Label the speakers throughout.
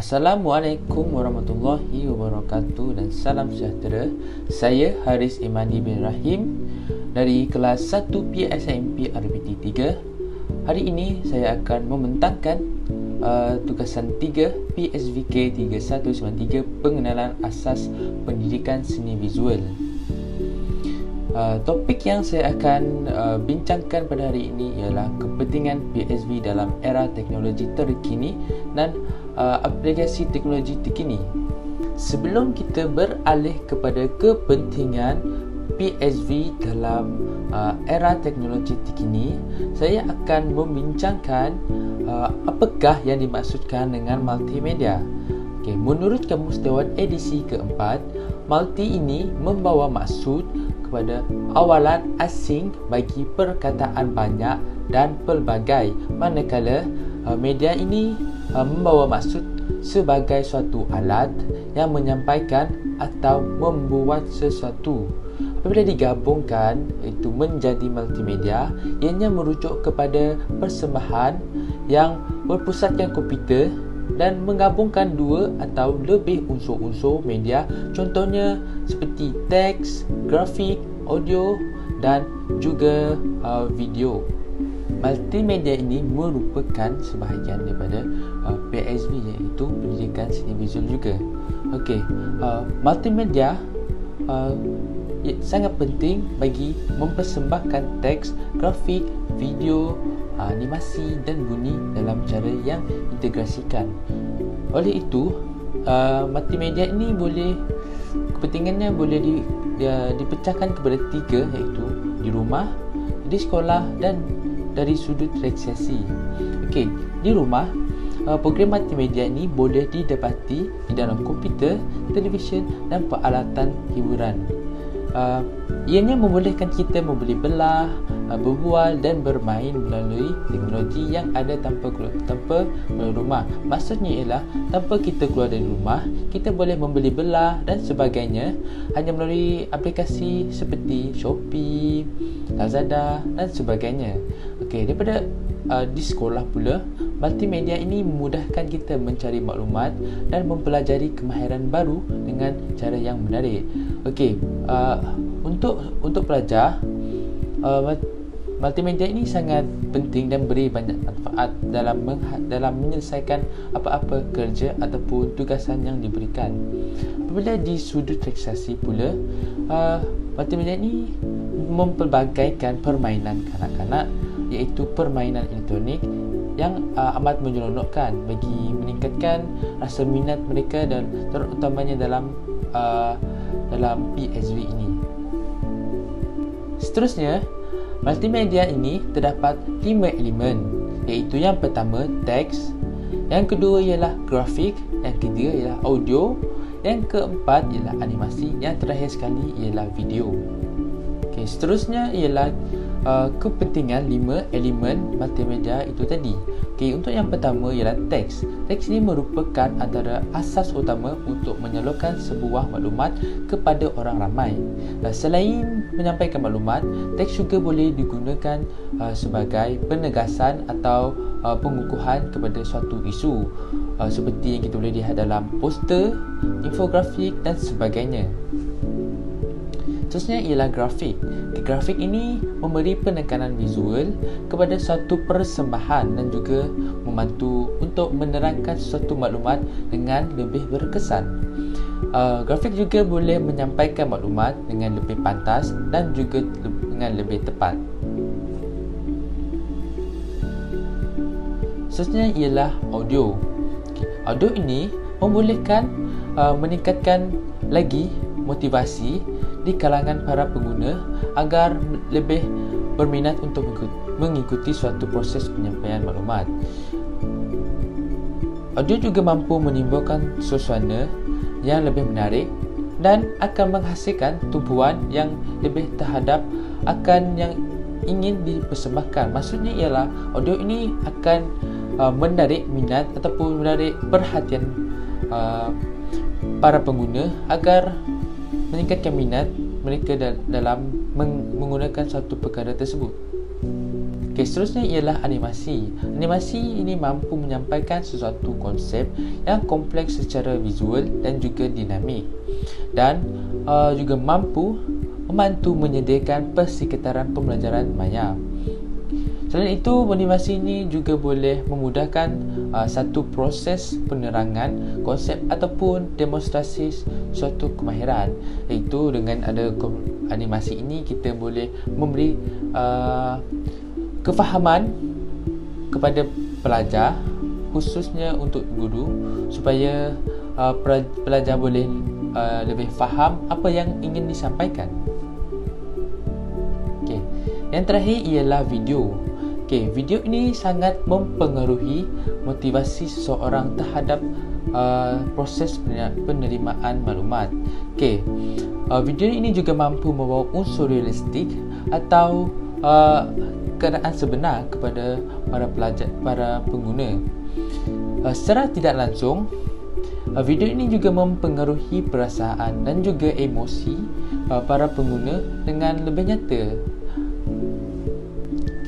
Speaker 1: Assalamualaikum warahmatullahi wabarakatuh dan salam sejahtera. Saya Haris Imani bin Rahim dari kelas 1 PSMP RPT 3. Hari ini saya akan membentangkan tugasan 3 PSVK 3193 pengenalan asas pendidikan seni visual. Topik yang saya akan bincangkan pada hari ini ialah kepentingan PSV dalam era teknologi terkini dan aplikasi teknologi terkini. Sebelum kita beralih kepada kepentingan PSV dalam era teknologi terkini, saya akan membincangkan apakah yang dimaksudkan dengan multimedia. Okay, menurut Kamus Dewan edisi keempat, multi ini membawa maksud kepada awalan asing bagi perkataan banyak dan pelbagai, manakala media ini membawa maksud sebagai suatu alat yang menyampaikan atau membuat sesuatu. Apabila digabungkan itu menjadi multimedia, ianya merujuk kepada persembahan yang berpusatkan komputer dan menggabungkan dua atau lebih unsur-unsur media, contohnya seperti teks, grafik, audio dan juga video. Multimedia ini merupakan sebahagian daripada PSV, iaitu pendidikan seni visual juga. Okey, multimedia sangat penting bagi mempersembahkan teks, grafik, video, animasi dan bunyi dalam cara yang integrasikan. Oleh itu, multimedia ini kepentingannya boleh dipecahkan kepada tiga, iaitu di rumah, di sekolah dan dari sudut relaksasi. Okey, di rumah, program multimedia ini boleh didapati di dalam komputer, televisyen dan peralatan hiburan. Ianya membolehkan kita membeli belah, berbual dan bermain melalui teknologi yang ada tanpa melalui rumah. Maksudnya ialah tanpa kita keluar dari rumah, kita boleh membeli belah dan sebagainya hanya melalui aplikasi seperti Shopee, Lazada dan sebagainya. Okey, daripada di sekolah pula, multimedia ini memudahkan kita mencari maklumat dan mempelajari kemahiran baru dengan cara yang menarik. Okey, untuk pelajar, multimedia ini sangat penting dan beri banyak manfaat dalam menyelesaikan apa-apa kerja ataupun tugasan yang diberikan. Apabila di sudut relaksasi pula, multimedia ini mempelbagaikan permainan kanak-kanak, iaitu permainan elektronik yang amat menyeronokkan bagi meningkatkan rasa minat mereka dan terutamanya dalam PSV ini. Seterusnya, multimedia ini terdapat 5 elemen, iaitu yang pertama teks, yang kedua ialah grafik, yang ketiga ialah audio, yang keempat ialah animasi, yang terakhir sekali ialah video. Okay, seterusnya ialah kepentingan 5 elemen multimedia itu tadi. Okay, untuk yang pertama ialah teks. Teks ini merupakan antara asas utama untuk menyalurkan sebuah maklumat kepada orang ramai. Selain menyampaikan maklumat, teks juga boleh digunakan sebagai penegasan atau pengukuhan kepada suatu isu, seperti yang kita boleh lihat dalam poster, infografik dan sebagainya. Seterusnya ialah grafik. Grafik ini memberi penekanan visual kepada suatu persembahan dan juga membantu untuk menerangkan suatu maklumat dengan lebih berkesan. Grafik juga boleh menyampaikan maklumat dengan lebih pantas dan juga dengan lebih tepat. Seterusnya ialah audio. Audio ini membolehkan meningkatkan lagi motivasi di kalangan para pengguna agar lebih berminat untuk mengikuti suatu proses penyampaian maklumat. Audio juga mampu menimbulkan suasana yang lebih menarik dan akan menghasilkan tumpuan yang lebih terhadap akan yang ingin dipersembahkan. Maksudnya ialah audio ini akan menarik minat ataupun menarik perhatian para pengguna agar meningkatkan minat mereka dalam menggunakan suatu perkara tersebut. Okey, seterusnya ialah animasi. Animasi ini mampu menyampaikan sesuatu konsep yang kompleks secara visual dan juga dinamik, dan juga mampu membantu menyediakan persekitaran pembelajaran maya. Selain itu, animasi ini juga boleh memudahkan satu proses penerangan konsep ataupun demonstrasi suatu kemahiran. Iaitu dengan ada animasi ini, kita boleh memberi kefahaman kepada pelajar, khususnya untuk guru, supaya pelajar boleh lebih faham apa yang ingin disampaikan. Okay. Yang terakhir ialah video. Okay, video ini sangat mempengaruhi motivasi seseorang terhadap proses penerimaan maklumat. Okay, video ini juga mampu membawa unsur realistik atau keadaan sebenar kepada para pengguna. Secara tidak langsung, video ini juga mempengaruhi perasaan dan juga emosi para pengguna dengan lebih nyata.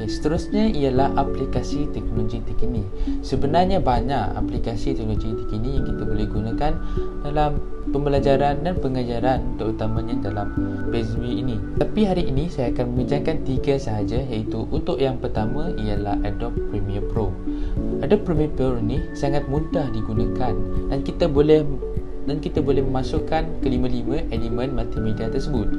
Speaker 1: Seterusnya ialah aplikasi teknologi terkini. Sebenarnya banyak aplikasi teknologi terkini yang kita boleh gunakan dalam pembelajaran dan pengajaran, terutamanya dalam PSV ini. Tapi hari ini saya akan membincangkan 3 sahaja, iaitu untuk yang pertama ialah Adobe Premiere Pro. Adobe Premiere Pro ini sangat mudah digunakan dan kita boleh memasukkan kelima-lima elemen multimedia tersebut.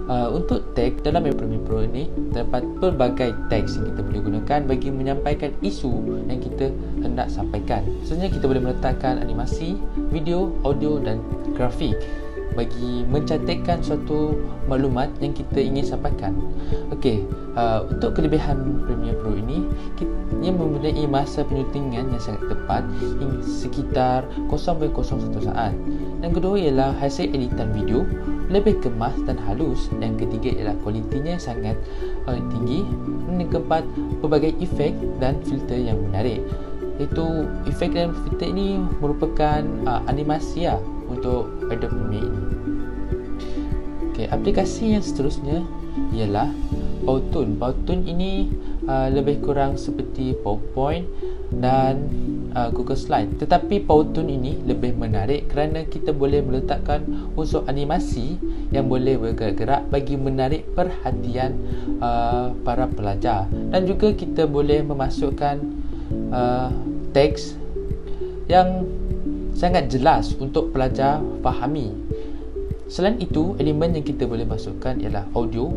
Speaker 1: Untuk teks dalam Premiere Pro ini terdapat pelbagai teks yang kita boleh gunakan bagi menyampaikan isu yang kita hendak sampaikan. Sebenarnya kita boleh meletakkan animasi, video, audio dan grafik bagi mencantikkan suatu maklumat yang kita ingin sampaikan. Okey, untuk kelebihan Premiere Pro ini, ia mempunyai masa penyuntingan yang sangat tepat, sekitar 0.01 saat. Yang kedua ialah hasil editan video lebih kemas dan halus. Yang ketiga ialah kualitinya sangat tinggi. Dan yang keempat, pelbagai efek dan filter yang menarik. Iaitu efek dan filter ini merupakan animasi untuk Adobe Premiere ini. Okay, aplikasi yang seterusnya ialah Powtoon. Powtoon ini lebih kurang seperti PowerPoint dan Google Slide. Tetapi Powtoon ini lebih menarik kerana kita boleh meletakkan unsur animasi yang boleh bergerak-gerak bagi menarik perhatian para pelajar, dan juga kita boleh memasukkan teks yang sangat jelas untuk pelajar fahami. Selain itu, elemen yang kita boleh masukkan ialah audio,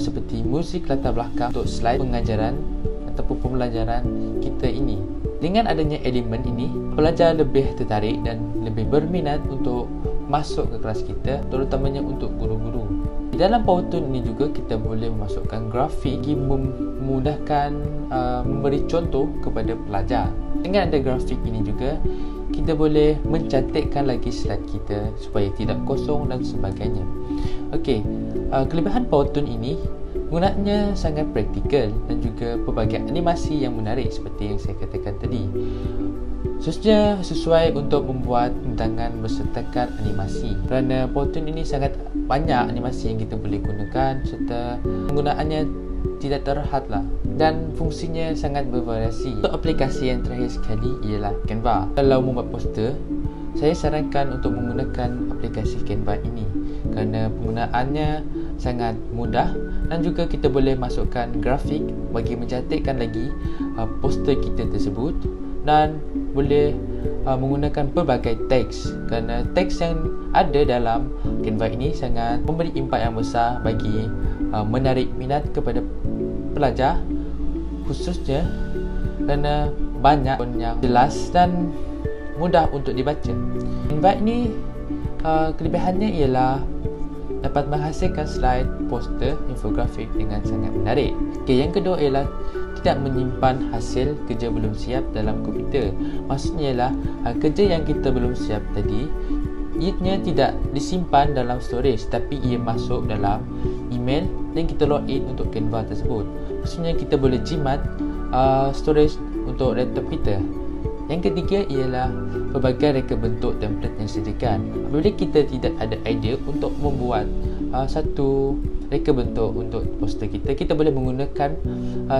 Speaker 1: seperti muzik latar belakang untuk slide pengajaran ataupun pembelajaran kita ini. Dengan adanya elemen ini, pelajar lebih tertarik dan lebih berminat untuk masuk ke kelas kita, terutamanya untuk guru-guru. Di dalam Powtoon ini juga kita boleh memasukkan grafik bagi memudahkan memberi contoh kepada pelajar. Dengan ada grafik ini juga, kita boleh mencantikkan lagi slide kita supaya tidak kosong dan sebagainya. Okey, kelebihan Powtoon ini penggunaannya sangat praktikal dan juga pelbagai animasi yang menarik seperti yang saya katakan tadi. Khususnya sesuai untuk membuat rancangan bersertakan animasi, kerana Powtoon ini sangat banyak animasi yang kita boleh gunakan serta penggunaannya tidak terhadlah dan fungsinya sangat bervariasi. Untuk aplikasi yang terakhir sekali ialah Canva. Kalau membuat poster, saya sarankan untuk menggunakan aplikasi Canva ini kerana penggunaannya sangat mudah dan juga kita boleh masukkan grafik bagi mencantikkan lagi poster kita tersebut, dan boleh menggunakan pelbagai teks kerana teks yang ada dalam Canva ini sangat memberi impak yang besar bagi menarik minat kepada pelajar, khususnya kerana banyak yang jelas dan mudah untuk dibaca. Canva ini kelebihannya ialah dapat menghasilkan slide, poster, infografik dengan sangat menarik. Okay, yang kedua ialah tidak menyimpan hasil kerja belum siap dalam komputer. Maksudnya ialah kerja yang kita belum siap tadi, ianya tidak disimpan dalam storage, tapi ia masuk dalam email dan kita login untuk Canva tersebut. Maksudnya kita boleh jimat storage untuk laptop kita. Yang ketiga ialah pelbagai reka bentuk template yang disediakan. Apabila kita tidak ada idea untuk membuat satu reka bentuk untuk poster kita, kita boleh menggunakan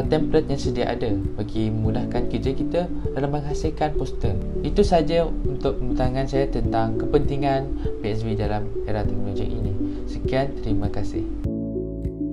Speaker 1: template yang sedia ada bagi memudahkan kerja kita dalam menghasilkan poster. Itu saja untuk pembentangan saya tentang kepentingan PSV dalam era teknologi ini. Sekian, terima kasih.